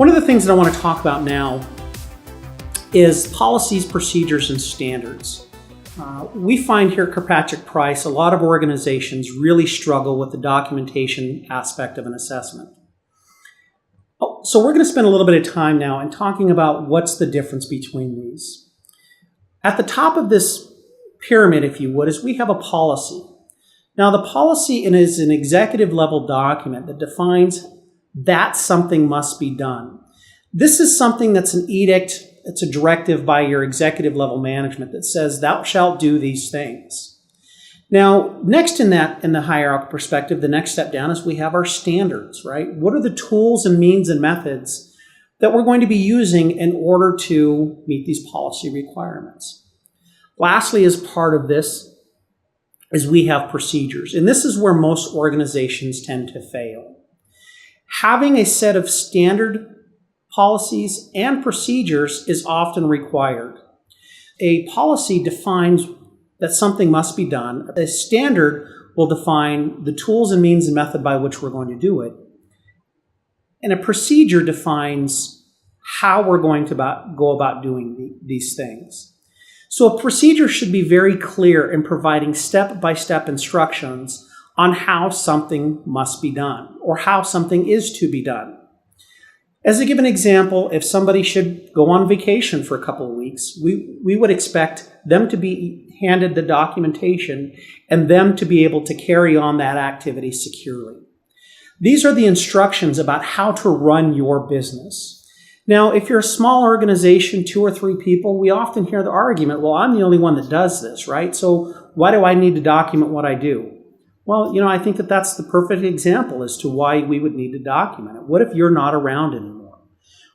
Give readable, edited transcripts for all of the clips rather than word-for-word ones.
One of the things that I want to talk about now is policies, procedures, and standards. We find here at Kirkpatrick Price, a lot of organizations really struggle with the documentation aspect of an assessment. So we're going to spend a little bit of time now in talking about what's the difference between these. At the top of this pyramid, if you would, is we have a policy. Now the policy is an executive level document that defines that something must be done. This is something that's an edict, it's a directive by your executive level management that says thou shalt do these things. Now, next in the hierarchical perspective, the next step down is we have our standards, right? What are the tools and means and methods that we're going to be using in order to meet these policy requirements? Lastly, as part of this, is we have procedures. And this is where most organizations tend to fail. Having a set of standard policies and procedures is often required. A policy defines that something must be done. A standard will define the tools and means and method by which we're going to do it. And a procedure defines how we're going to go about doing these things. So a procedure should be very clear in providing step-by-step instructions on how something must be done or how something is to be done. As a given example, if somebody should go on vacation for a couple of weeks, we would expect them to be handed the documentation and them to be able to carry on that activity securely. These are the instructions about how to run your business. Now, if you're a small organization, 2 or 3 people, we often hear the argument, well, I'm the only one that does this, right? So why do I need to document what I do? Well, I think that that's the perfect example as to why we would need to document it. What if you're not around anymore?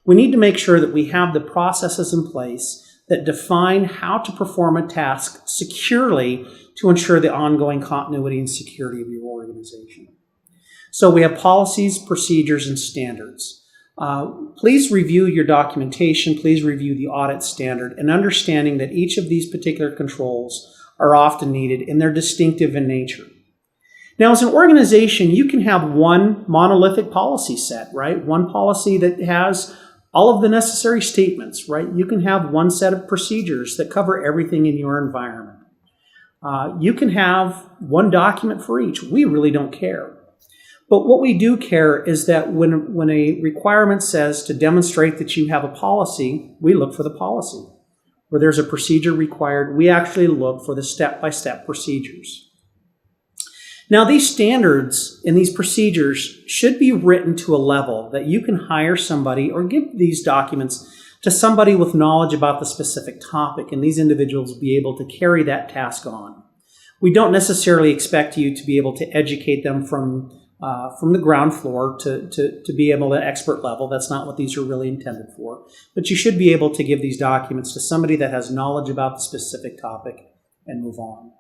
We need to make sure that we have the processes in place that define how to perform a task securely to ensure the ongoing continuity and security of your organization. So we have policies, procedures, and standards. Please review your documentation. Please review the audit standard and understanding that each of these particular controls are often needed and they're distinctive in nature. Now, as an organization, you can have one monolithic policy set, right? One policy that has all of the necessary statements, right? You can have one set of procedures that cover everything in your environment. You can have one document for each. We really don't care. But what we do care is that when a requirement says to demonstrate that you have a policy, we look for the policy. Where there's a procedure required, we actually look for the step-by-step procedures. Now, these standards and these procedures should be written to a level that you can hire somebody or give these documents to somebody with knowledge about the specific topic, and these individuals will be able to carry that task on. We don't necessarily expect you to be able to educate them from the ground floor to be able to expert level. That's not what these are really intended for. But you should be able to give these documents to somebody that has knowledge about the specific topic and move on.